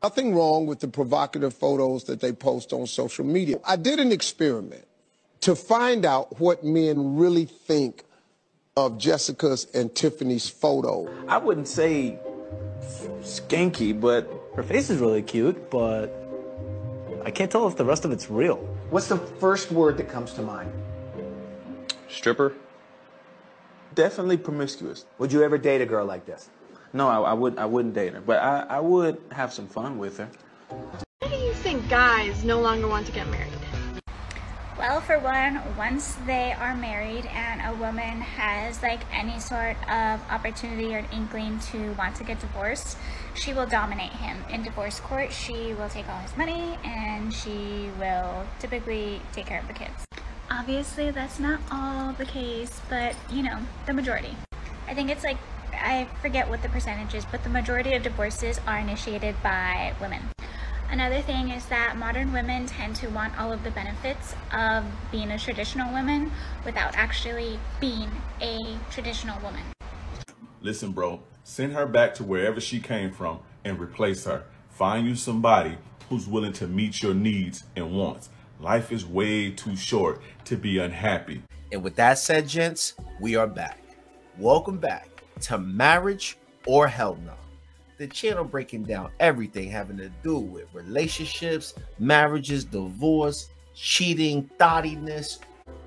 Nothing wrong with the provocative photos that they post on social media. I did an experiment to find out what men really think of Jessica's and Tiffany's photo. I wouldn't say skanky, but her face is really cute, but I can't tell if the rest of it's real. What's the first word that comes to mind? stripper. Definitely promiscuous. Would you ever date a girl like this? No, I wouldn't date her, but I would have some fun with her. Why do you think guys no longer want to get married? Well, for one, once they are married and a woman has like any sort of opportunity or inkling to want to get divorced, she will dominate him. In divorce court, she will take all his money and she will typically take care of the kids. Obviously, that's not all the case, but you know, the majority. I think it's like, I forget what the percentage is, but the majority of divorces are initiated by women. Another thing is that modern women tend to want all of the benefits of being a traditional woman without actually being a traditional woman. Listen, bro, send her back to wherever she came from and replace her. Find you somebody who's willing to meet your needs and wants. Life is way too short to be unhappy. And with that said, gents, we are back. Welcome back to Marriage or Hell No, the channel breaking down everything having to do with relationships, marriages, divorce, cheating, thottiness,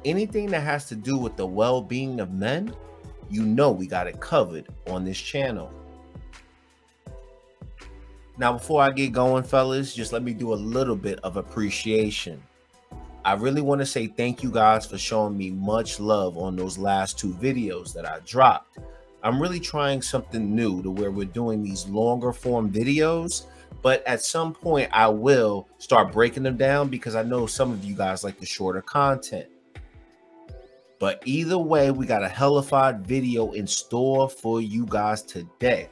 anything that has to do with the well-being of men. You know we got it covered on this channel. Now, before I get going, fellas, just let me do a little bit of appreciation. I really want to say thank you guys for showing me much love on those last 2 videos that I dropped. I'm really trying something new to where we're doing these longer form videos, but at some point I will start breaking them down because I know some of you guys like the shorter content. But either way, we got a hellified video in store for you guys today.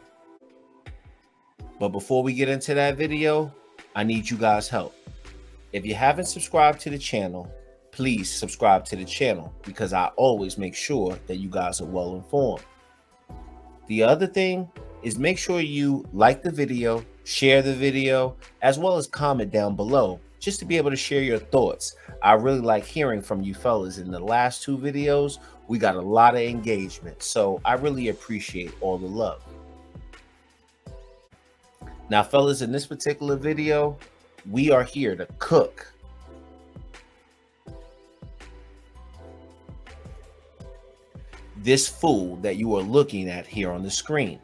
But before we get into that video, I need you guys' help. If you haven't subscribed to the channel, please subscribe to the channel because I always make sure that you guys are well informed. The other thing is make sure you like the video, share the video, as well as comment down below just to be able to share your thoughts. I really like hearing from you fellas. In the last 2 videos, we got a lot of engagement, so I really appreciate all the love. Now, fellas, in this particular video, we are here to cook. This food that you are looking at here on the screen.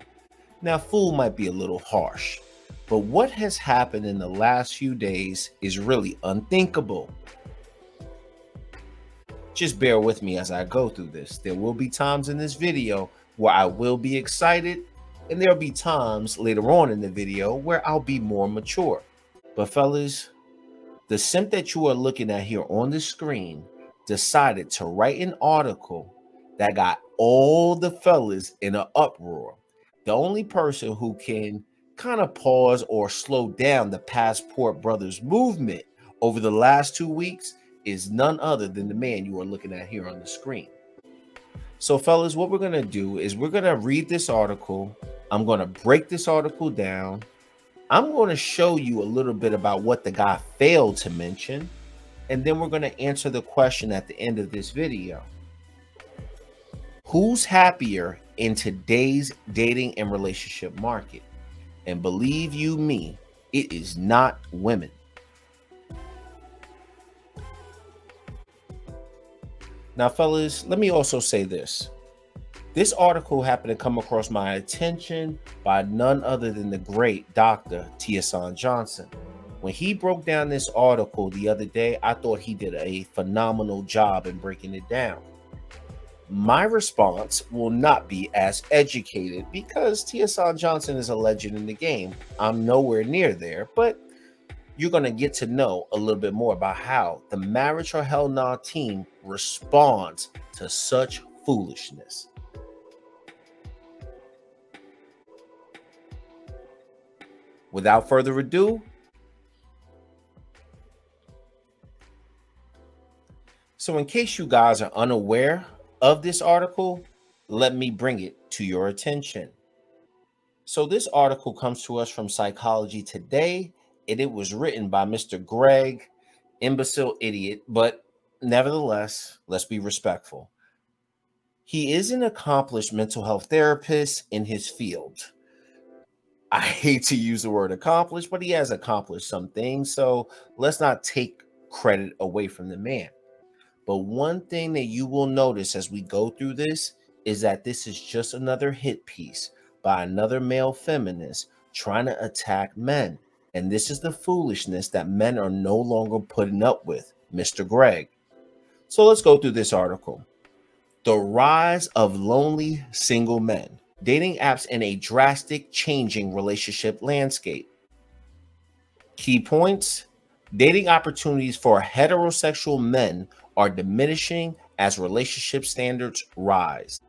Now, food might be a little harsh, but what has happened in the last few days is really unthinkable. Just bear with me as I go through this. There will be times in this video where I will be excited, and there'll be times later on in the video where I'll be more mature. But fellas, the simp that you are looking at here on the screen decided to write an article that got all the fellas in an uproar. The only person who can kind of pause or slow down the Passport Brothers movement over the last 2 weeks is none other than the man you are looking at here on the screen. So fellas, what we're going to do is we're going to read this article. I'm going to break this article down. I'm going to show you a little bit about what the guy failed to mention, and then we're going to answer the question at the end of this video. Who's happier in today's dating and relationship market? And believe you me, it is not women. Now, fellas, let me also say this. This article happened to come across my attention by none other than the great Dr. Tieson Johnson. When he broke down this article the other day, I thought he did a phenomenal job in breaking it down. My response will not be as educated because Tieson Johnson is a legend in the game. I'm nowhere near there, but you're going to get to know a little bit more about how the Marriage or Hell Nah team responds to such foolishness. Without further ado, so in case you guys are unaware of this article, let me bring it to your attention. So this article comes to us from Psychology Today, and it was written by Mr. Greg, imbecile idiot, but nevertheless, let's be respectful. He is an accomplished mental health therapist in his field. I hate to use the word accomplished, but he has accomplished some things, so let's not take credit away from the man. But one thing that you will notice as we go through this is that this is just another hit piece by another male feminist trying to attack men. And this is the foolishness that men are no longer putting up with, Mr. Greg. So let's go through this article. The rise of lonely single men. Dating apps in a drastic changing relationship landscape. Key points. Dating opportunities for heterosexual men are diminishing as relationship standards rise.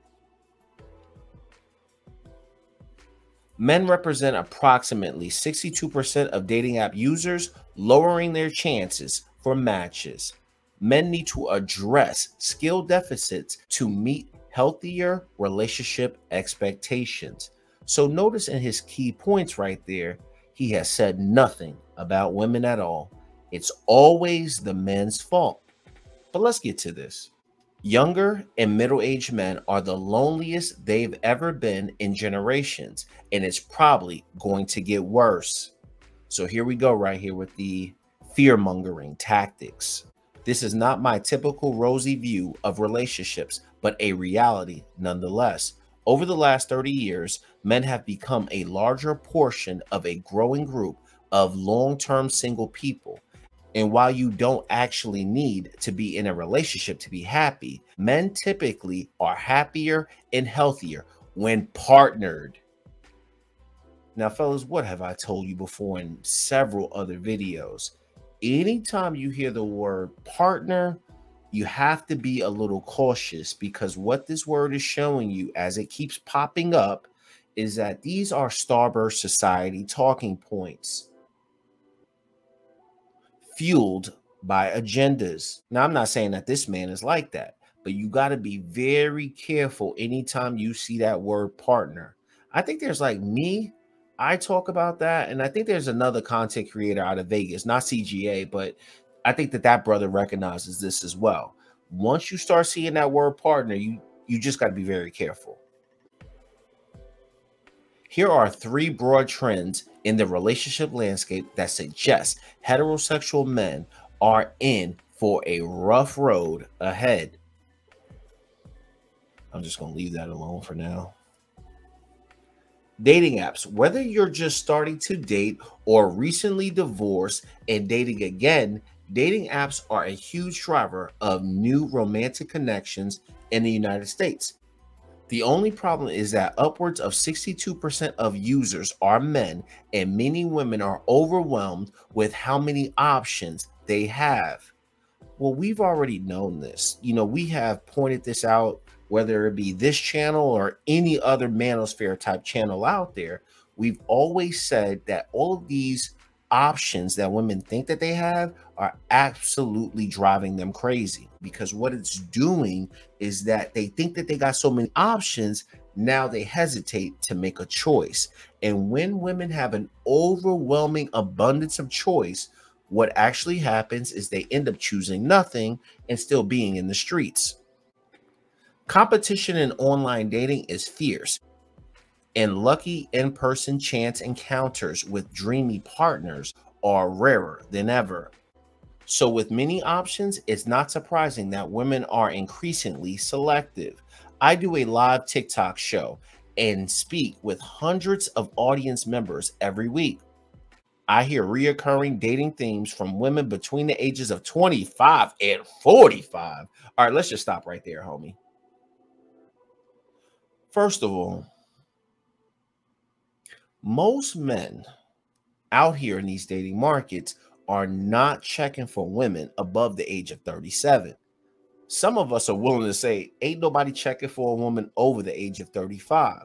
Men represent approximately 62% of dating app users, lowering their chances for matches. Men need to address skill deficits to meet healthier relationship expectations. So notice in his key points right there, he has said nothing about women at all. It's always the men's fault. But let's get to this. Younger and middle-aged men are the loneliest they've ever been in generations, and it's probably going to get worse. So here we go right here with the fear-mongering tactics. This is not my typical rosy view of relationships, but a reality nonetheless. Over the last 30 years, men have become a larger portion of a growing group of long-term single people. And while you don't actually need to be in a relationship to be happy, men typically are happier and healthier when partnered. Now, fellas, what have I told you before in several other videos? Anytime you hear the word partner, you have to be a little cautious, because what this word is showing you as it keeps popping up is that these are Starburst Society talking points, fueled by agendas. Now, I'm not saying that this man is like that, but you got to be very careful anytime you see that word partner. I think there's like me, I talk about that, and I think there's another content creator out of Vegas, not CGA, but I think that brother recognizes this as well. Once you start seeing that word partner, you just got to be very careful. Here are 3 broad trends in the relationship landscape that suggest heterosexual men are in for a rough road ahead. I'm just going to leave that alone for now. Dating apps. Whether you're just starting to date or recently divorced and dating again, dating apps are a huge driver of new romantic connections in the United States. The only problem is that upwards of 62% of users are men, and many women are overwhelmed with how many options they have. Well, we've already known this. You know, we have pointed this out, whether it be this channel or any other manosphere type channel out there. We've always said that all of these options that women think that they have are absolutely driving them crazy, because what it's doing is that they think that they got so many options, now they hesitate to make a choice. And when women have an overwhelming abundance of choice, what actually happens is they end up choosing nothing and still being in the streets. Competition in online dating is fierce, and lucky in-person chance encounters with dreamy partners are rarer than ever. So with many options, it's not surprising that women are increasingly selective. I do a live TikTok show and speak with hundreds of audience members every week. I hear reoccurring dating themes from women between the ages of 25 and 45. All right, let's just stop right there, homie. First of all, most men out here in these dating markets are not checking for women above the age of 37. Some of us are willing to say, ain't nobody checking for a woman over the age of 35.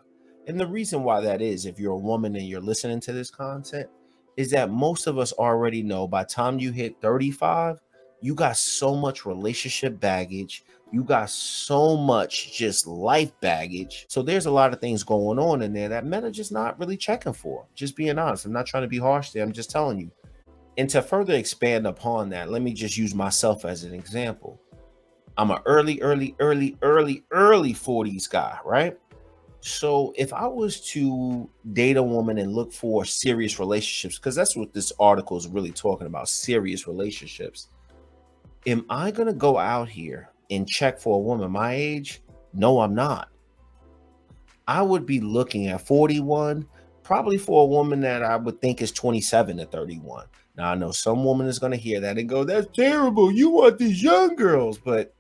And the reason why that is, if you're a woman and you're listening to this content, is that most of us already know by the time you hit 35, You got so much relationship baggage. You got so much just life baggage. So there's a lot of things going on in there that men are just not really checking for. Just being honest. I'm not trying to be harsh there. I'm just telling you. And to further expand upon that, let me just use myself as an example. I'm an early 40s guy, right? So if I was to date a woman and look for serious relationships, because that's what this article is really talking about, serious relationships. Am I going to go out here and check for a woman my age? No, I'm not. I would be looking at 41, probably for a woman that I would think is 27 to 31. Now, I know some woman is going to hear that and go, that's terrible. You want these young girls. But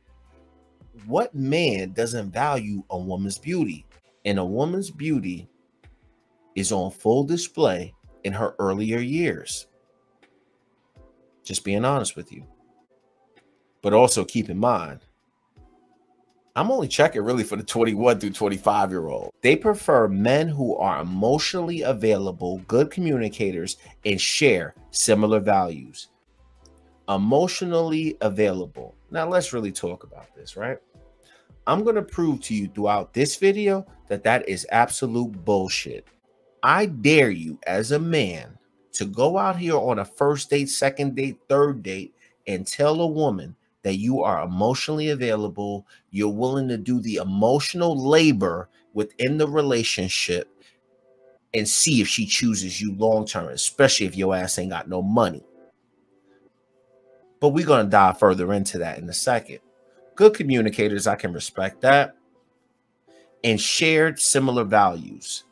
what man doesn't value a woman's beauty? And a woman's beauty is on full display in her earlier years. Just being honest with you. But also keep in mind, I'm only checking really for the 21 through 25-year-old. They prefer men who are emotionally available, good communicators, and share similar values. Emotionally available. Now let's really talk about this, right? I'm going to prove to you throughout this video that that is absolute bullshit. I dare you as a man to go out here on a first date, second date, third date, and tell a woman that you are emotionally available, you're willing to do the emotional labor within the relationship, and see if she chooses you long term, especially if your ass ain't got no money. But we're going to dive further into that in a second. Good communicators, I can respect that. And shared similar values.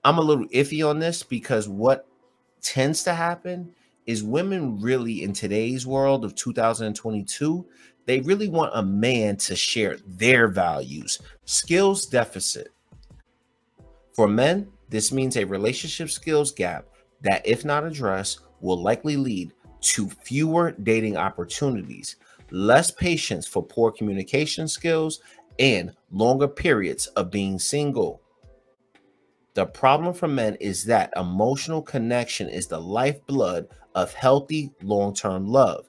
I'm a little iffy on this because what tends to happen is women really in today's world of 2022, they really want a man to share their values. Skills deficit. For men, this means a relationship skills gap that, if not addressed, will likely lead to fewer dating opportunities, less patience for poor communication skills, and longer periods of being single. The problem for men is that emotional connection is the lifeblood of healthy long-term love.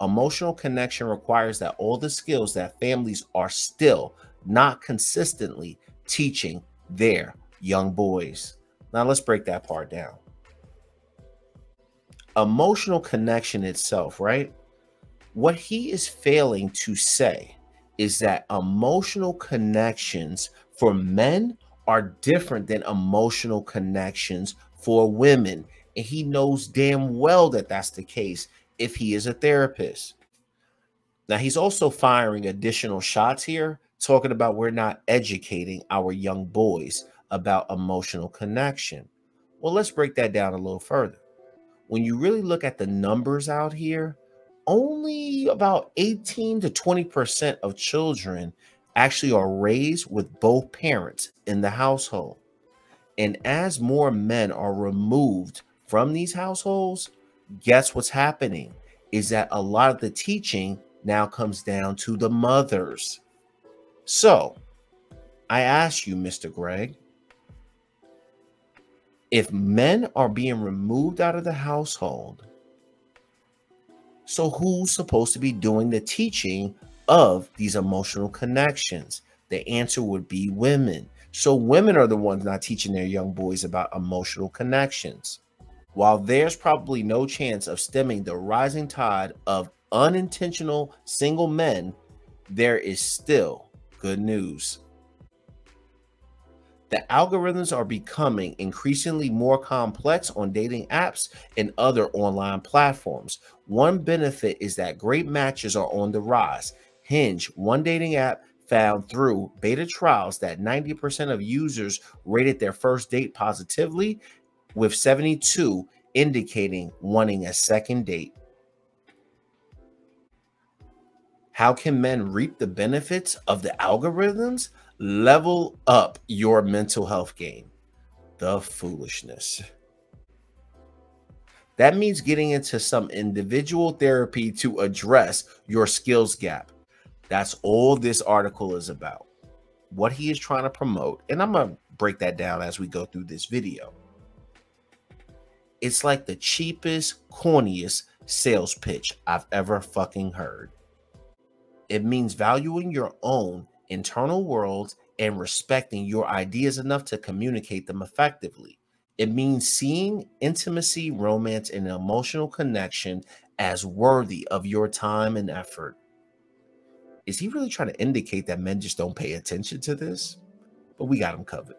Emotional connection requires that all the skills that families are still not consistently teaching their young boys. Now let's break that part down. Emotional connection itself, right? What he is failing to say is that emotional connections for men are different than emotional connections for women. And he knows damn well that that's the case if he is a therapist. Now, he's also firing additional shots here, talking about we're not educating our young boys about emotional connection. Well, let's break that down a little further. When you really look at the numbers out here, only about 18 to 20% of children actually are raised with both parents in the household. And as more men are removed from these households, guess what's happening is that a lot of the teaching now comes down to the mothers. So I ask you, Mr. Greg, if men are being removed out of the household, so who's supposed to be doing the teaching of these emotional connections? The answer would be women. So women are the ones not teaching their young boys about emotional connections. While there's probably no chance of stemming the rising tide of unintentional single men, there is still good news. The algorithms are becoming increasingly more complex on dating apps and other online platforms. One benefit is that great matches are on the rise. Hinge, one dating app, found through beta trials that 90% of users rated their first date positively, with 72 indicating wanting a second date. How can men reap the benefits of the algorithms? Level up your mental health game. The foolishness. That means getting into some individual therapy to address your skills gap. That's all this article is about. What he is trying to promote, and I'm going to break that down as we go through this video. It's like the cheapest, corniest sales pitch I've ever fucking heard. It means valuing your own internal world and respecting your ideas enough to communicate them effectively. It means seeing intimacy, romance, and emotional connection as worthy of your time and effort. Is he really trying to indicate that men just don't pay attention to this? But we got him covered.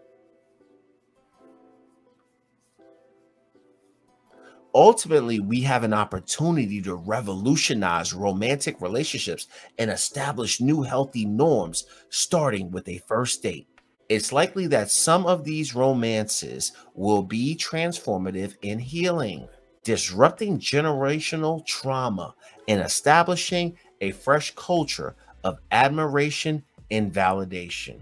Ultimately, we have an opportunity to revolutionize romantic relationships and establish new healthy norms, starting with a first date. It's likely that some of these romances will be transformative and healing, disrupting generational trauma and establishing a fresh culture of admiration and validation.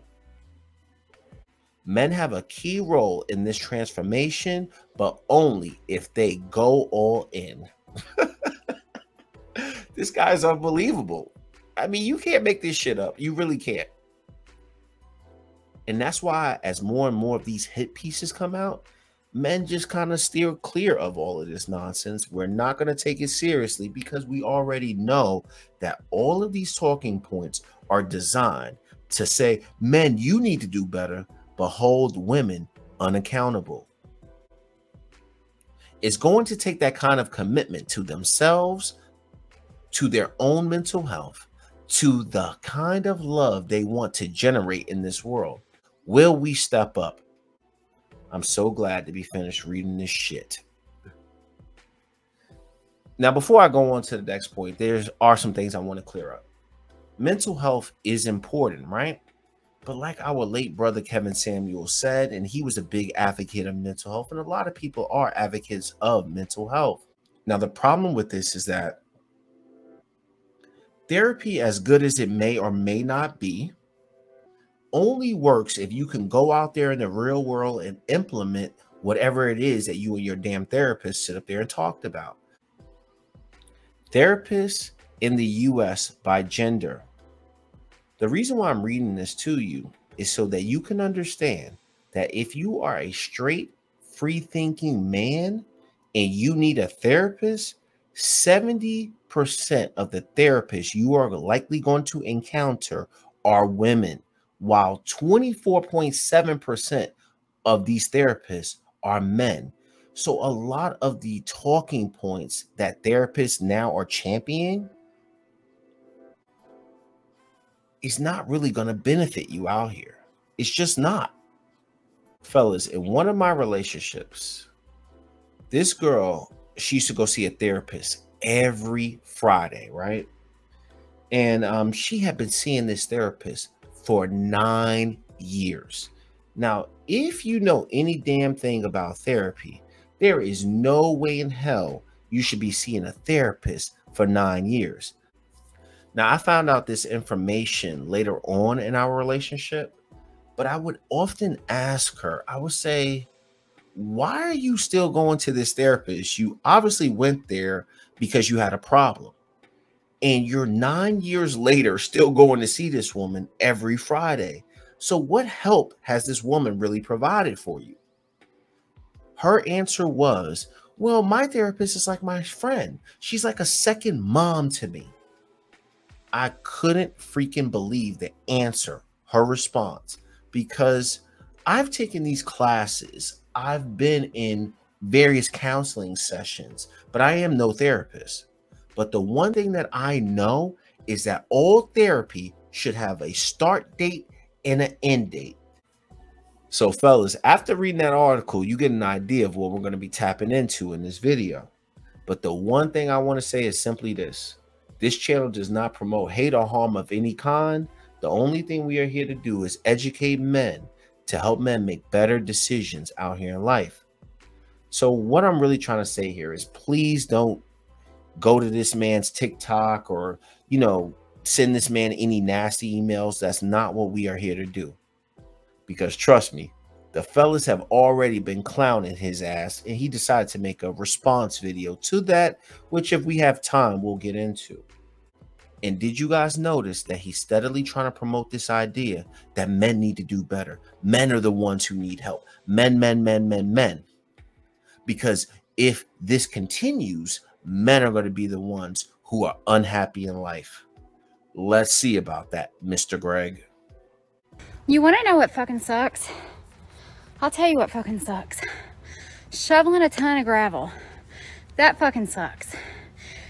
Men have a key role in this transformation, but only if they go all in. This guy's unbelievable. I mean, you can't make this shit up. You really can't. And that's why as more and more of these hit pieces come out, men just kind of steer clear of all of this nonsense. We're not going to take it seriously because we already know that all of these talking points are designed to say, men, you need to do better, but hold women unaccountable. It's going to take that kind of commitment to themselves, to their own mental health, to the kind of love they want to generate in this world. Will we step up? I'm so glad to be finished reading this shit. Now, before I go on to the next point, there are some things I want to clear up. Mental health is important, right? But like our late brother Kevin Samuel said, and he was a big advocate of mental health, and a lot of people are advocates of mental health. Now, the problem with this is that therapy, as good as it may or may not be, only works if you can go out there in the real world and implement whatever it is that you and your damn therapist sit up there and talked about. Therapists in the US by gender. The reason why I'm reading this to you is so that you can understand that if you are a straight, free-thinking man and you need a therapist, 70% of the therapists you are likely going to encounter are women, while 24.7% of these therapists are men. So a lot of the talking points that therapists now are championing is not really going to benefit you out here. It's just not. Fellas, in one of my relationships, this girl, she used to go see a therapist every Friday, right? And she had been seeing this therapist for 9 years. Now, if you know any damn thing about therapy, there is no way in hell you should be seeing a therapist for 9 years. Now, I found out this information later on in our relationship, but I would often ask her, I would say, why are you still going to this therapist? You obviously went there because you had a problem. And you're 9 years later still going to see this woman every Friday. So what help has this woman really provided for you? Her answer was, well, my therapist is like my friend. She's like a second mom to me. I couldn't freaking believe the answer, her response, because I've taken these classes. I've been in various counseling sessions, but I am no therapist. But the one thing that I know is that all therapy should have a start date and an end date. So fellas, after reading that article, you get an idea of what we're going to be tapping into in this video. But the one thing I want to say is simply this. This channel does not promote hate or harm of any kind. The only thing we are here to do is educate men to help men make better decisions out here in life. So what I'm really trying to say here is please don't go to this man's TikTok or, send this man any nasty emails. That's not what we are here to do. Because trust me, the fellas have already been clowning his ass, and he decided to make a response video to that, which if we have time, we'll get into. And did you guys notice that he's steadily trying to promote this idea that men need to do better? Men are the ones who need help. Men. Because if this continues, men are going to be the ones who are unhappy in life. Let's see about that, Mr. Greg. You want to know what fucking sucks? I'll tell you what fucking sucks. Shoveling a ton of gravel. That fucking sucks.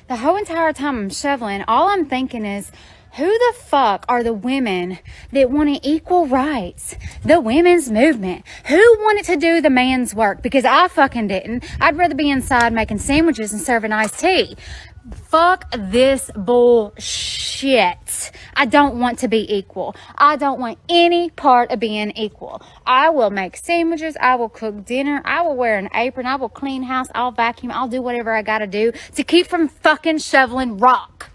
The whole entire time I'm shoveling, all I'm thinking is, who the fuck are the women that wanted equal rights? The women's movement. Who wanted to do the man's work? Because I fucking didn't. I'd rather be inside making sandwiches and serving iced tea. Fuck this bullshit. I don't want to be equal. I don't want any part of being equal. I will make sandwiches. I will cook dinner. I will wear an apron. I will clean house. I'll vacuum. I'll do whatever I gotta do to keep from fucking shoveling rock.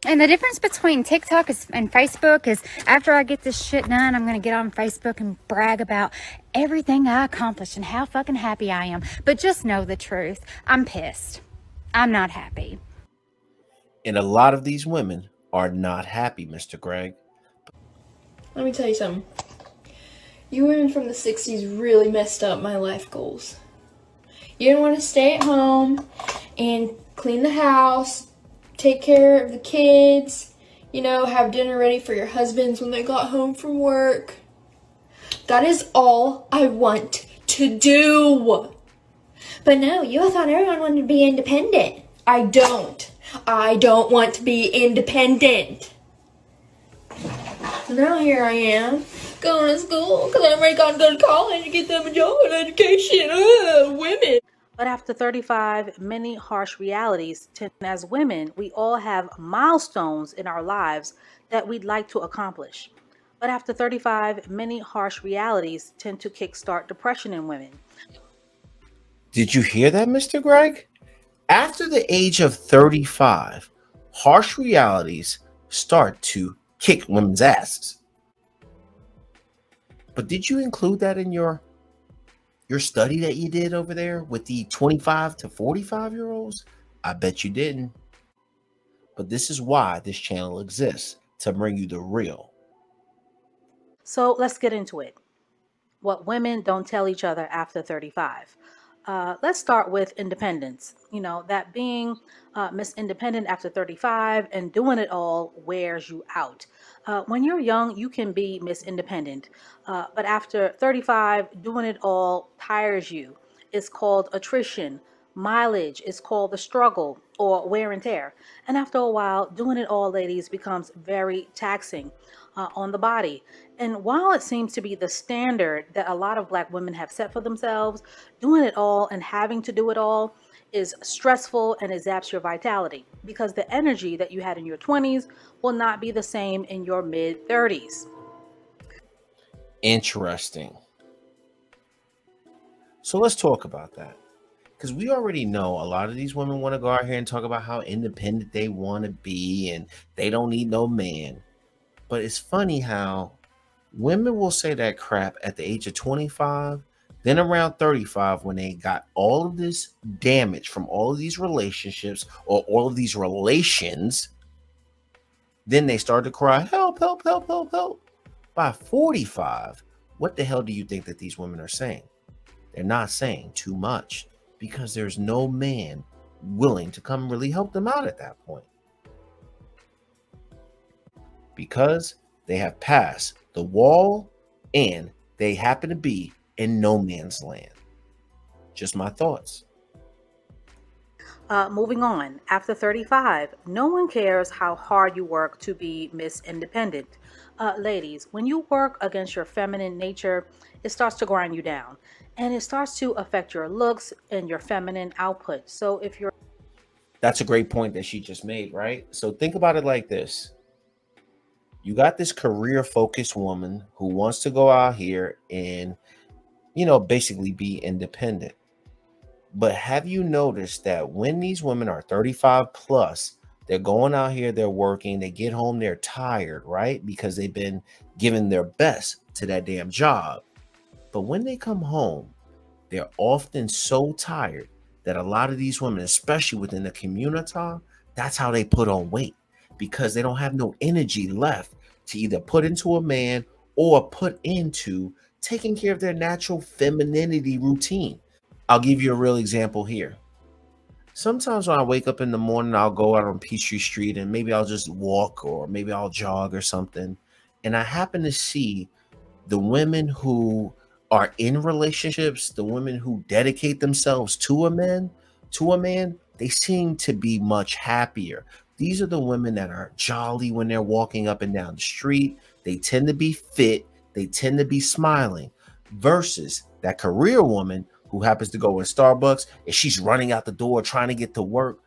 And the difference between TikTok and Facebook is after I get this shit done, I'm going to get on Facebook and brag about everything I accomplished and how fucking happy I am. But just know the truth. I'm pissed. I'm not happy. And a lot of these women are not happy, Mr. Greg. Let me tell you something. You women from the 60s really messed up my life goals. You didn't want to stay at home and clean the house, take care of the kids, you know, have dinner ready for your husbands when they got home from work. That is all I want to do. But no, you thought everyone wanted to be independent. I don't. I don't want to be independent. So now here I am, going to school, because I'm ready to go to college and get them a job and education. Women. But after 35, many harsh realities tend, as women, we all have milestones in our lives that we'd like to accomplish. But after 35, many harsh realities tend to kickstart depression in women. Did you hear that, Mr. Greg? After the age of 35, harsh realities start to kick women's asses. But did you include that in your study that you did over there with the 25 to 45-year-olds? I bet you didn't. But this is why this channel exists, to bring you the real. So let's get into it. What women don't tell each other after 35. Let's start with independence. You know, that being Miss Independent after 35 and doing it all wears you out. When you're young, you can be Miss Independent. But after 35, doing it all tires you. It's called attrition. Mileage is called the struggle or wear and tear. And after a while, doing it all, ladies, becomes very taxing on the body. And while it seems to be the standard that a lot of Black women have set for themselves, doing it all and having to do it all is stressful and it zaps your vitality, because the energy that you had in your 20s will not be the same in your mid 30s. Interesting. So let's talk about that. Because we already know a lot of these women want to go out here and talk about how independent they want to be and they don't need no man. But it's funny how women will say that crap at the age of 25, then around 35, when they got all of this damage from all of these relationships or all of these relations, then they start to cry, help, help, help, help, help. By 45, what the hell do you think that these women are saying? They're not saying too much, because there's no man willing to come really help them out at that point. Because they have passed the wall and they happen to be in no man's land. Just my thoughts. Moving on, after 35, no one cares how hard you work to be Miss Independent. Ladies, when you work against your feminine nature, it starts to grind you down. And it starts to affect your looks and your feminine output. So if you're... That's a great point that she just made, right? So think about it like this. You got this career-focused woman who wants to go out here and, you know, basically be independent. But have you noticed that when these women are 35 plus, they're going out here, they're working, they get home, they're tired, right? Because they've been giving their best to that damn job. But when they come home, they're often so tired that a lot of these women, especially within the community, that's how they put on weight, because they don't have no energy left to either put into a man or put into taking care of their natural femininity routine. I'll give you a real example here. Sometimes when I wake up in the morning, I'll go out on Peachtree Street and maybe I'll just walk or maybe I'll jog or something. And I happen to see the women who are in relationships, the women who dedicate themselves to a man, they seem to be much happier. These are the women that are jolly when they're walking up and down the street. They tend to be fit. They tend to be smiling versus that career woman who happens to go in Starbucks and she's running out the door trying to get to work.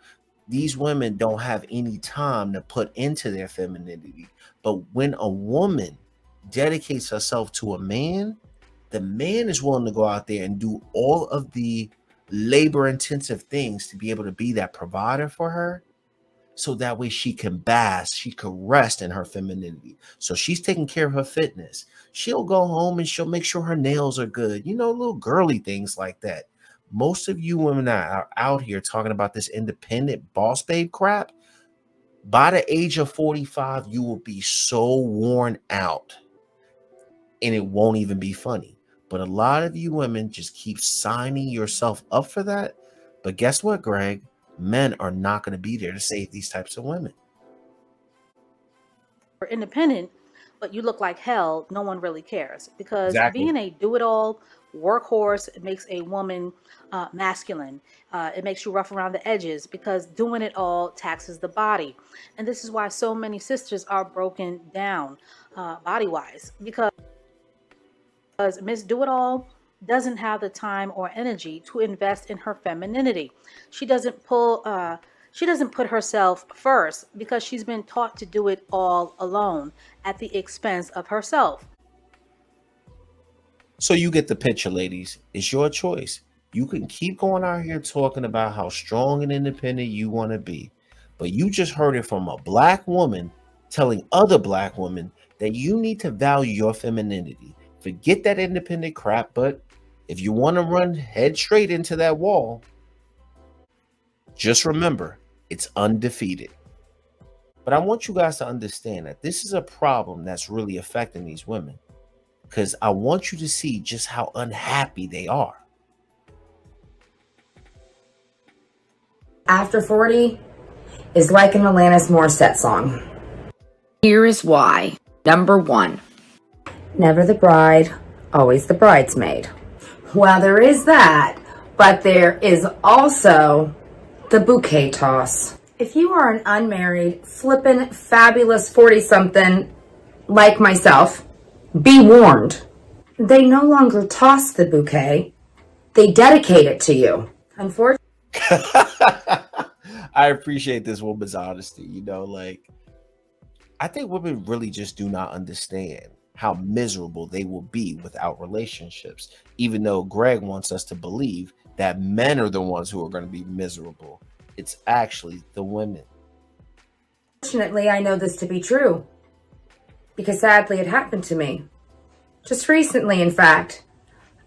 These women don't have any time to put into their femininity. But when a woman dedicates herself to a man, the man is willing to go out there and do all of the labor intensive things to be able to be that provider for her. So that way she can bask, she can rest in her femininity. So she's taking care of her fitness. She'll go home and she'll make sure her nails are good. You know, little girly things like that. Most of you women that are out here talking about this independent boss babe crap, by the age of 45, you will be so worn out and it won't even be funny. But a lot of you women just keep signing yourself up for that. But guess what, Greg? Men are not going to be there to save these types of women. You're independent, but you look like hell. No one really cares because Exactly. being a do-it-all workhorse, it makes a woman masculine. It makes you rough around the edges because doing it all taxes the body. And this is why so many sisters are broken down body-wise because Miss Do-It-All doesn't have the time or energy to invest in her femininity. She doesn't put herself first because she's been taught to do it all alone at the expense of herself. So you get the picture, ladies. It's your choice. You can keep going out here talking about how strong and independent you want to be, but you just heard it from a black woman telling other black women that you need to value your femininity. Forget that independent crap, but if you want to run head straight into that wall, just remember, it's undefeated. But I want you guys to understand that this is a problem that's really affecting these women because I want you to see just how unhappy they are. After 40 is like an Alanis Morissette song. Here is why. Number 1, never the bride, always the bridesmaid. Well, there is that, but there is also the bouquet toss. If you are an unmarried, flippin' fabulous 40-something like myself, be warned. They no longer toss the bouquet, they dedicate it to you. Unfortunately, I appreciate this woman's honesty. You know, like, I think women really just do not understand how miserable they will be without relationships, even though Greg wants us to believe that men are the ones who are going to be miserable. It's actually the women. I know this to be true because sadly it happened to me. Just recently, in fact,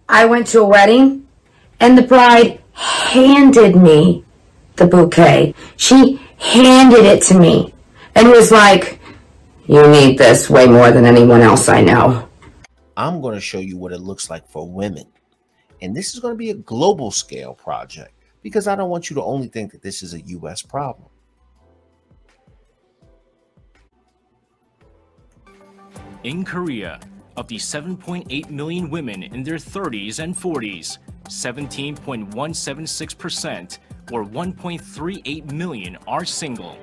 I went to a wedding and the bride handed me the bouquet. She handed it to me and was like, "You need this way more than anyone else I know." I'm going to show you what it looks like for women. And this is going to be a global scale project because I don't want you to only think that this is a US problem. In Korea, of the 7.8 million women in their 30s and 40s, 17.176% or 1.38 million are single.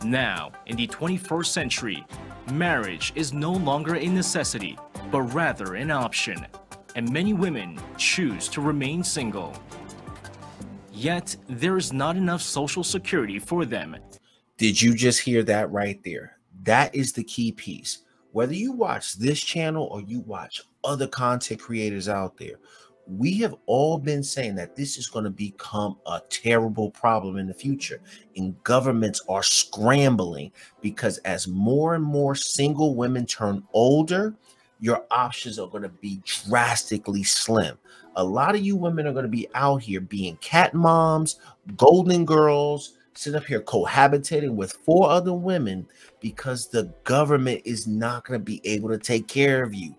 Now, in the 21st century, marriage is no longer a necessity, but rather an option, and many women choose to remain single. Yet, there is not enough social security for them. Did you just hear that right there? That is the key piece. Whether you watch this channel or you watch other content creators out there, we have all been saying that this is going to become a terrible problem in the future. And governments are scrambling because as more and more single women turn older, your options are going to be drastically slim. A lot of you women are going to be out here being cat moms, golden girls, sitting up here cohabitating with 4 other women because the government is not going to be able to take care of you.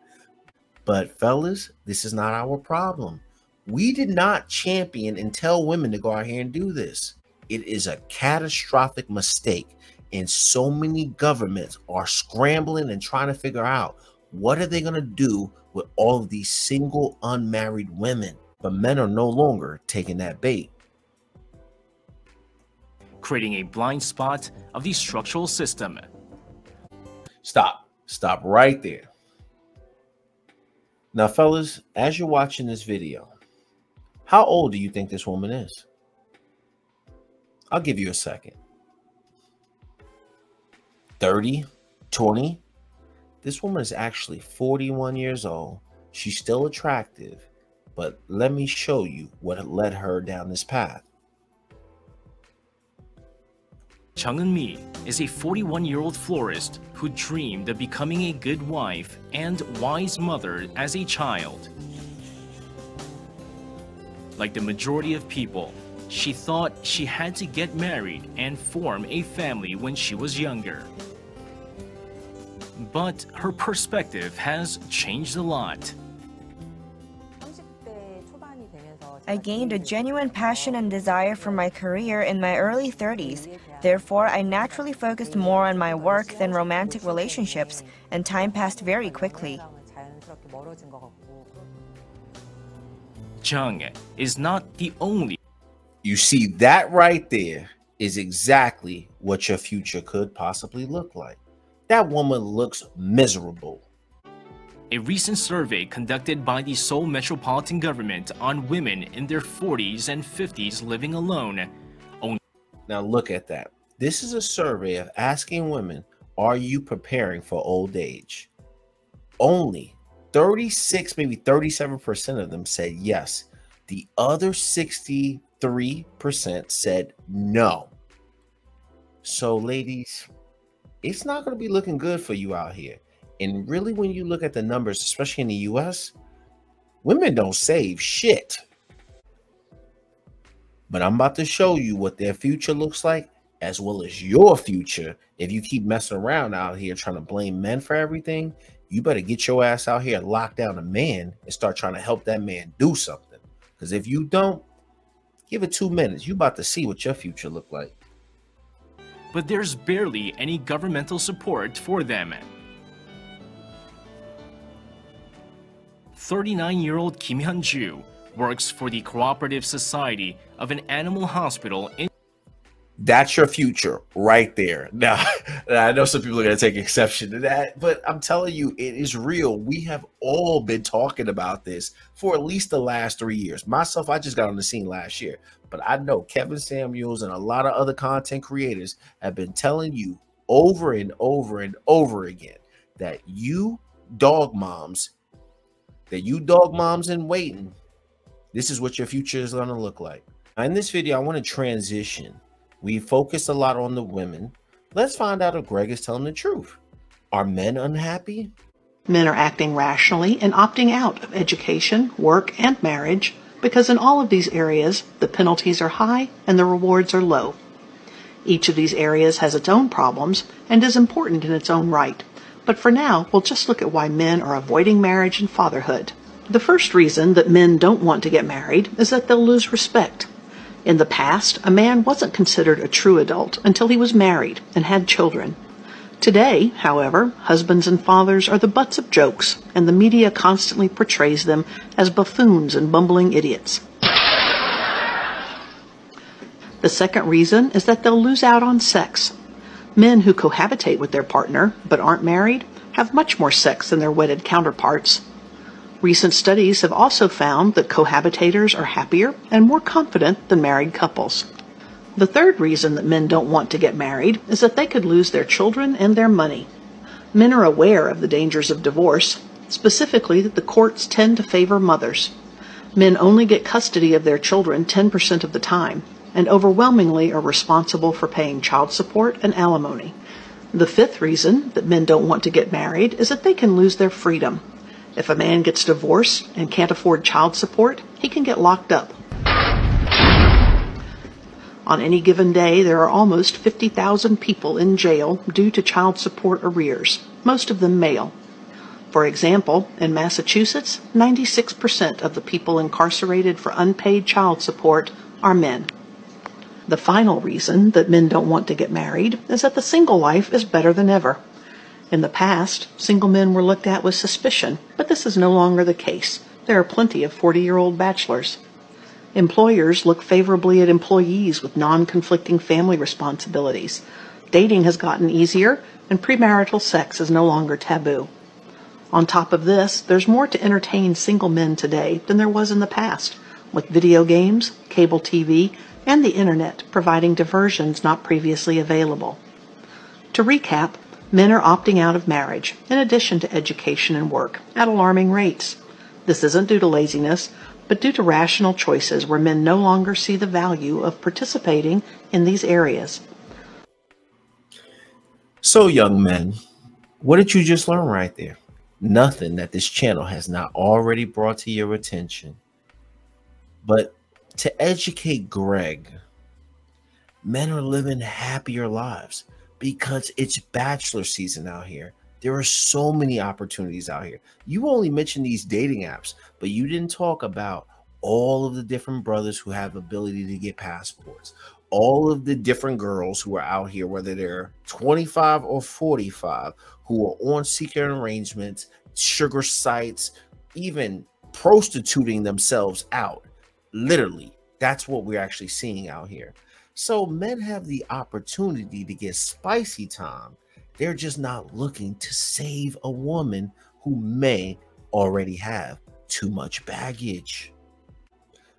But fellas, this is not our problem. We did not champion and tell women to go out here and do this. It is a catastrophic mistake, and so many governments are scrambling and trying to figure out what are they going to do with all of these single unmarried women. But men are no longer taking that bait, creating a blind spot of the structural system. Stop right there. Now, fellas, as you're watching this video, how old do you think this woman is? I'll give you a second. 30, 20. This woman is actually 41 years old. She's still attractive, but let me show you what led her down this path. Chung Eun-mi is a 41-year-old florist who dreamed of becoming a good wife and wise mother as a child. Like the majority of people, she thought she had to get married and form a family when she was younger. But her perspective has changed a lot. I gained a genuine passion and desire for my career in my early 30s. Therefore, I naturally focused more on my work than romantic relationships, and time passed very quickly. Chung is not the only. You see, that right there is exactly what your future could possibly look like. That woman looks miserable. A recent survey conducted by the Seoul Metropolitan Government on women in their 40s and 50s living alone. Now look at that. This is a survey of asking women, are you preparing for old age? Only 36, maybe 37% of them said yes. The other 63% said no. So ladies, it's not going to be looking good for you out here. And really, when you look at the numbers, especially in the US, women don't save shit. But I'm about to show you what their future looks like, as well as your future. If you keep messing around out here trying to blame men for everything, you better get your ass out here and lock down a man and start trying to help that man do something. Because if you don't, give it 2 minutes. You about to see what your future look like. But there's barely any governmental support for them. 39-year-old Kim Hyun-ju works for the Cooperative Society of an animal hospital in. That's your future right there. Now, I know some people are going to take exception to that, but I'm telling you, it is real. We have all been talking about this for at least the last 3 years. Myself, I just got on the scene last year, but I know Kevin Samuels and a lot of other content creators have been telling you over and over and over again that you dog moms in waiting, this is what your future is going to look like. Now, in this video, I want to transition. We focused a lot on the women. Let's find out if Greg is telling the truth. Are men unhappy? Men are acting rationally and opting out of education, work, and marriage because in all of these areas, the penalties are high and the rewards are low. Each of these areas has its own problems and is important in its own right. But for now, we'll just look at why men are avoiding marriage and fatherhood. The first reason that men don't want to get married is that they'll lose respect. In the past, a man wasn't considered a true adult until he was married and had children. Today, however, husbands and fathers are the butts of jokes, and the media constantly portrays them as buffoons and bumbling idiots. The second reason is that they'll lose out on sex. Men who cohabitate with their partner but aren't married have much more sex than their wedded counterparts. Recent studies have also found that cohabitators are happier and more confident than married couples. The third reason that men don't want to get married is that they could lose their children and their money. Men are aware of the dangers of divorce, specifically that the courts tend to favor mothers. Men only get custody of their children 10% of the time, and overwhelmingly are responsible for paying child support and alimony. The fifth reason that men don't want to get married is that they can lose their freedom. If a man gets divorced and can't afford child support, he can get locked up. On any given day, there are almost 50,000 people in jail due to child support arrears, most of them male. For example, in Massachusetts, 96% of the people incarcerated for unpaid child support are men. The final reason that men don't want to get married is that the single life is better than ever. In the past, single men were looked at with suspicion, but this is no longer the case. There are plenty of 40-year-old bachelors. Employers look favorably at employees with non-conflicting family responsibilities. Dating has gotten easier, and premarital sex is no longer taboo. On top of this, there's more to entertain single men today than there was in the past, with video games, cable TV, and the internet providing diversions not previously available. To recap, men are opting out of marriage, in addition to education and work, at alarming rates. This isn't due to laziness, but due to rational choices where men no longer see the value of participating in these areas. So, young men, what did you just learn right there? Nothing that this channel has not already brought to your attention. But to educate Greg, men are living happier lives because it's bachelor season out here. There are so many opportunities out here. You only mentioned these dating apps, but you didn't talk about all of the different brothers who have ability to get passports, all of the different girls who are out here, whether they're 25 or 45, who are on secret arrangements, sugar sites, even prostituting themselves out. Literally, that's what we're actually seeing out here. So men have the opportunity to get spicy time. They're just not looking to save a woman who may already have too much baggage.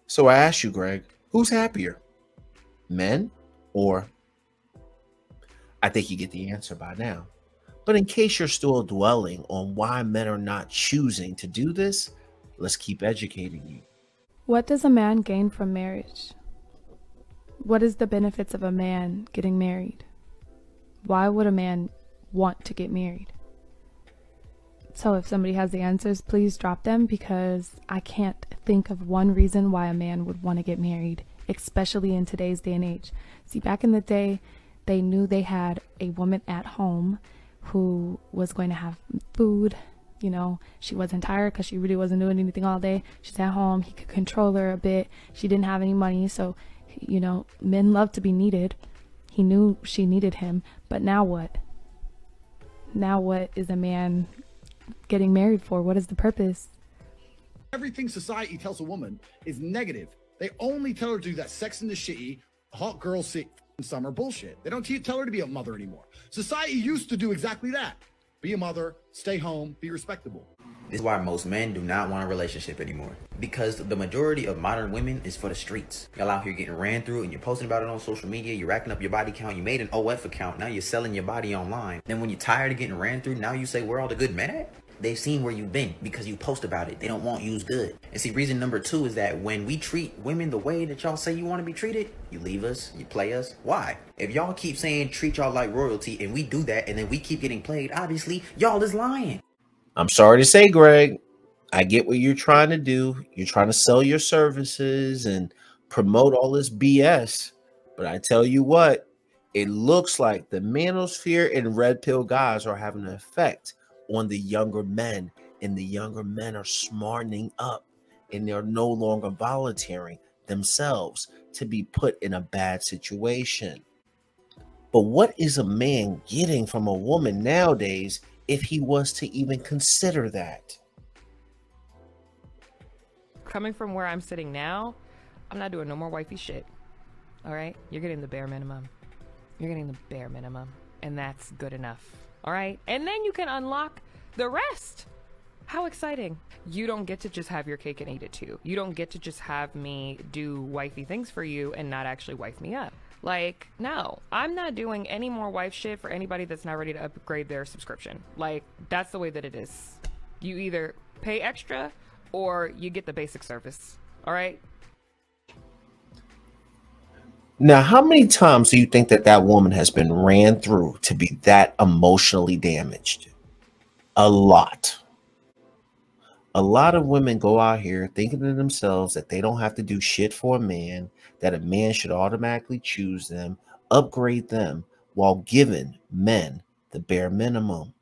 So I ask you, Greg, who's happier? Men or? I think you get the answer by now. But in case you're still dwelling on why men are not choosing to do this, let's keep educating you. What does a man gain from marriage? What is the benefits of a man getting married? Why would a man want to get married? So if somebody has the answers, please drop them, because I can't think of one reason why a man would want to get married, especially in today's day and age. See, back in the day, they knew they had a woman at home who was going to have food. You know, she wasn't tired because she really wasn't doing anything all day. She's at home. He could control her a bit. She didn't have any money. So, you know, men love to be needed. He knew she needed him. But now what? Now what is a man getting married for? What is the purpose? Everything society tells a woman is negative. They only tell her to do that sex and the shitty, hot girl sick summer bullshit. They don't tell her to be a mother anymore. Society used to do exactly that. Be a mother, stay home, be respectable. This is why most men do not want a relationship anymore. Because the majority of modern women is for the streets. Y'all out here getting ran through and you're posting about it on social media. You're racking up your body count. You made an OF account. Now you're selling your body online. Then when you're tired of getting ran through, now you say, where all the good men at? They've seen where you've been because you post about it. They don't want you's good. And see, reason number two is that when we treat women the way that y'all say you want to be treated, you leave us, you play us. Why? If y'all keep saying treat y'all like royalty and we do that and then we keep getting played, obviously y'all is lying. I'm sorry to say, Greg, I get what you're trying to do. You're trying to sell your services and promote all this BS. But I tell you what, it looks like the manosphere and red pill guys are having an effect on the younger men, and the younger men are smartening up, and they're no longer volunteering themselves to be put in a bad situation. But what is a man getting from a woman nowadays if he was to even consider that? Coming from where I'm sitting now, I'm not doing no more wifey shit. All right? You're getting the bare minimum. You're getting the bare minimum, and that's good enough. All right? And then you can unlock the rest. How exciting. You don't get to just have your cake and eat it too. You don't get to just have me do wifey things for you and not actually wife me up. Like, no, I'm not doing any more wife shit for anybody that's not ready to upgrade their subscription. Like, that's the way that it is. You either pay extra or you get the basic service. All right? Now, how many times do you think that that woman has been ran through to be that emotionally damaged? A lot. A lot of women go out here thinking to themselves that they don't have to do shit for a man, that a man should automatically choose them, upgrade them, while giving men the bare minimum.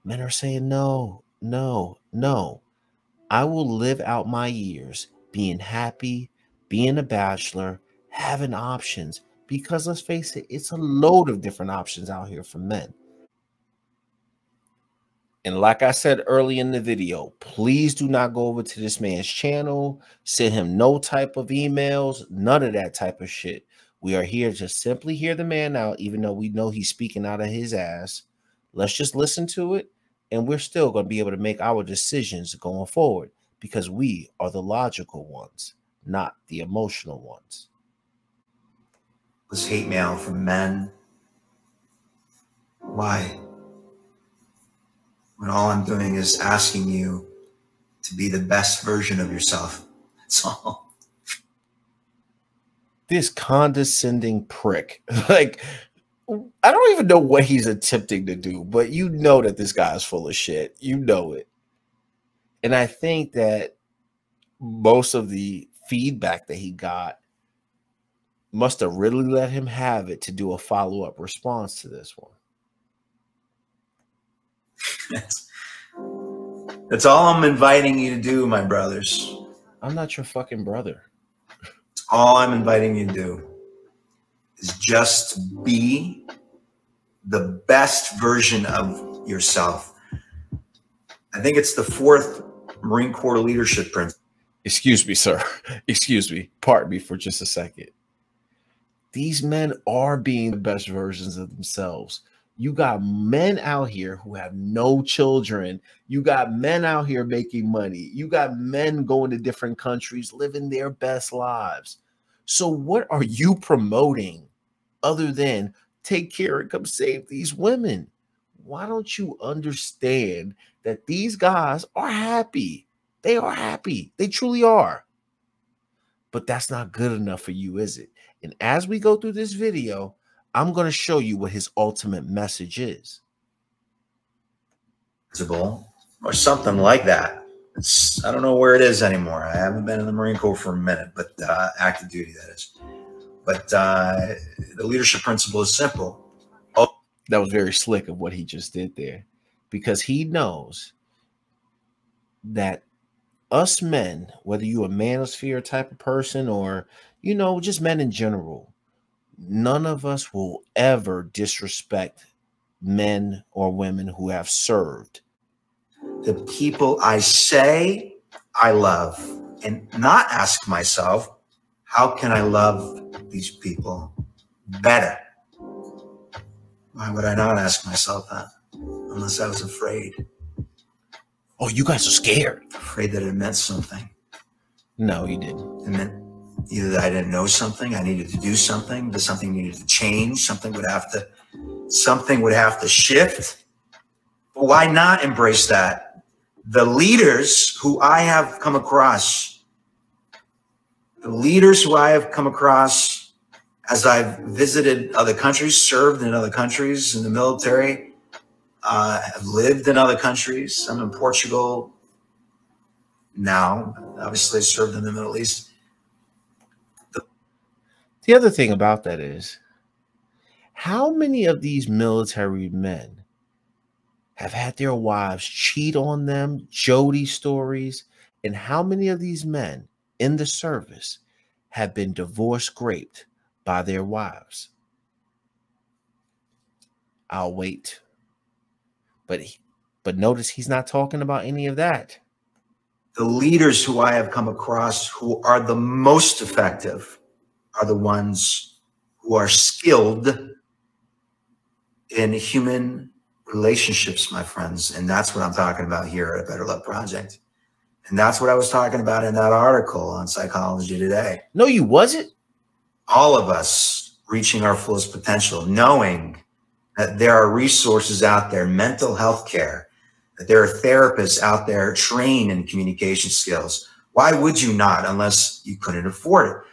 Men are saying, no, no, no. I will live out my years being happy, being a bachelor, having options. Because let's face it, it's a load of different options out here for men. And like I said early in the video, please do not go over to this man's channel, send him no type of emails, none of that type of shit. We are here to simply hear the man out, even though we know he's speaking out of his ass. Let's just listen to it, and we're still going to be able to make our decisions going forward because we are the logical ones, not the emotional ones. This hate mail from men. Why? When all I'm doing is asking you to be the best version of yourself. That's all. This condescending prick. Like, I don't even know what he's attempting to do, but you know that this guy is full of shit. You know it. And I think that most of the feedback that he got must have really let him have it to do a follow-up response to this one. That's all I'm inviting you to do, my brothers. I'm not your fucking brother. All I'm inviting you to do is just be the best version of yourself. I think it's the 4th Marine Corps leadership principle. Excuse me, sir. Excuse me. Pardon me for just a second. These men are being the best versions of themselves. You got men out here who have no children. You got men out here making money. You got men going to different countries, living their best lives. So what are you promoting other than take care and come save these women? Why don't you understand that these guys are happy? They are happy. They truly are. But that's not good enough for you, is it? And as we go through this video, I'm going to show you what his ultimate message is. Or something like that. I don't know where it is anymore. I haven't been in the Marine Corps for a minute, but active duty, that is. But the leadership principle is simple. That was very slick of what he just did there, because he knows that us men, whether you a manosphere type of person or, you know, just men in general, none of us will ever disrespect men or women who have served. The people I say I love, and not ask myself, how can I love these people better? Why would I not ask myself that? Unless I was afraid. Oh, you guys are scared. Afraid that it meant something. No, you didn't. It meant either that I didn't know something, I needed to do something, that something needed to change, something would have to shift. But why not embrace that? The leaders who I have come across, as I've visited other countries, served in other countries in the military, have lived in other countries. I'm in Portugal now. Obviously, I served in the Middle East. The other thing about that is, how many of these military men have had their wives cheat on them, Jody stories, and how many of these men in the service have been divorce-raped by their wives? I'll wait. But notice he's not talking about any of that. The leaders who I have come across who are the most effective are the ones who are skilled in human relationships, my friends. And that's what I'm talking about here at Better Love Project. And that's what I was talking about in that article on Psychology Today. No, you wasn't. All of us reaching our fullest potential, knowing that there are resources out there, mental health care, that there are therapists out there trained in communication skills. Why would you not, unless you couldn't afford it?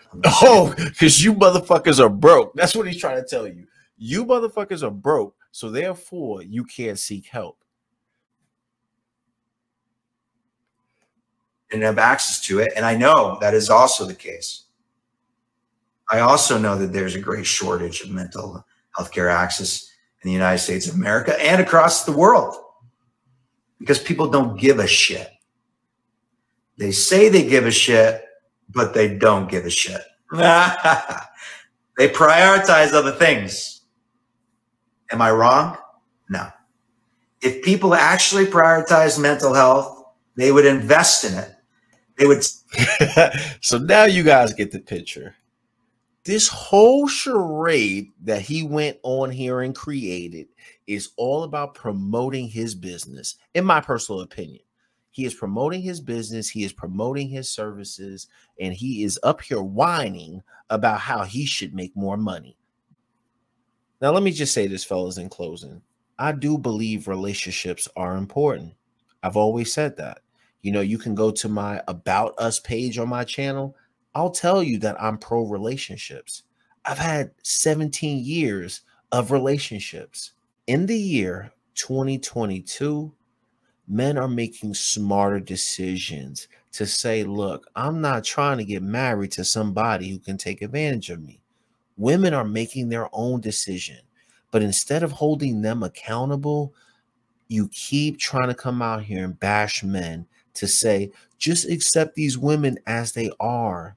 Oh, because you motherfuckers are broke. That's what he's trying to tell you. You motherfuckers are broke, so therefore you can't seek help. And have access to it. And I know that is also the case. I also know that there's a great shortage of mental health care access in the United States of America and across the world. because people don't give a shit. They say they give a shit, but they don't give a shit. They prioritize other things. Am I wrong? No. If people actually prioritize mental health, they would invest in it. They would. So now you guys get the picture. This whole charade that he went on here and created is all about promoting his business, in my personal opinion. He is promoting his business, he is promoting his services, and he is up here whining about how he should make more money. Now, let me just say this, fellas, in closing. I do believe relationships are important. I've always said that. You know, you can go to my About Us page on my channel. I'll tell you that I'm pro relationships. I've had 17 years of relationships. In the year 2022, men are making smarter decisions to say, look, I'm not trying to get married to somebody who can take advantage of me. Women are making their own decision. But instead of holding them accountable, you keep trying to come out here and bash men to say, just accept these women as they are.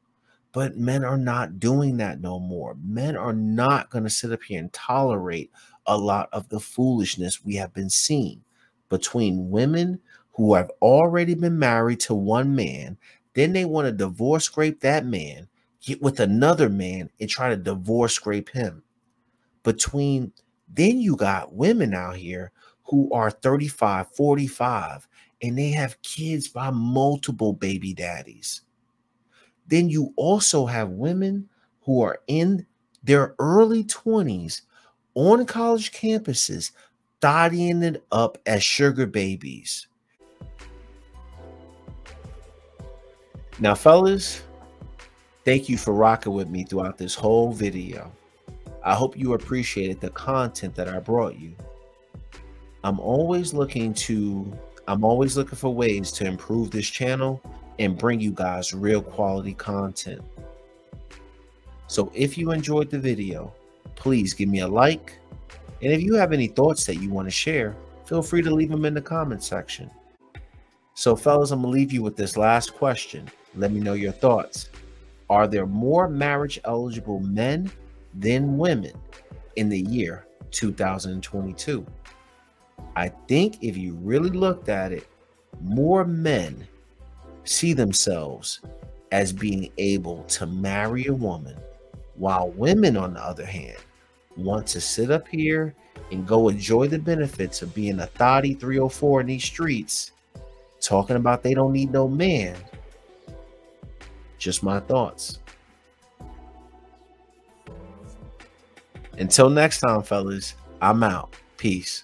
But men are not doing that no more. Men are not going to sit up here and tolerate a lot of the foolishness we have been seeing between women who have already been married to one man. Then they want to divorce scrape that man, get with another man and try to divorce scrape him. Then you got women out here who are 35, 45, and they have kids by multiple baby daddies. Then you also have women who are in their early 20s on college campuses, tidying it up as sugar babies. Now, fellas, thank you for rocking with me throughout this whole video. I hope you appreciated the content that I brought you. I'm always looking for ways to improve this channel and bring you guys real quality content. So if you enjoyed the video, please give me a like. And if you have any thoughts that you want to share, feel free to leave them in the comment section. So fellas, I'm gonna leave you with this last question. Let me know your thoughts. Are there more marriage eligible men than women in the year 2022? I think if you really looked at it, more men see themselves as being able to marry a woman, while women, on the other hand, want to sit up here and go enjoy the benefits of being a thotty 304 in these streets, talking about they don't need no man. Just my thoughts. Until next time, fellas, I'm out. Peace.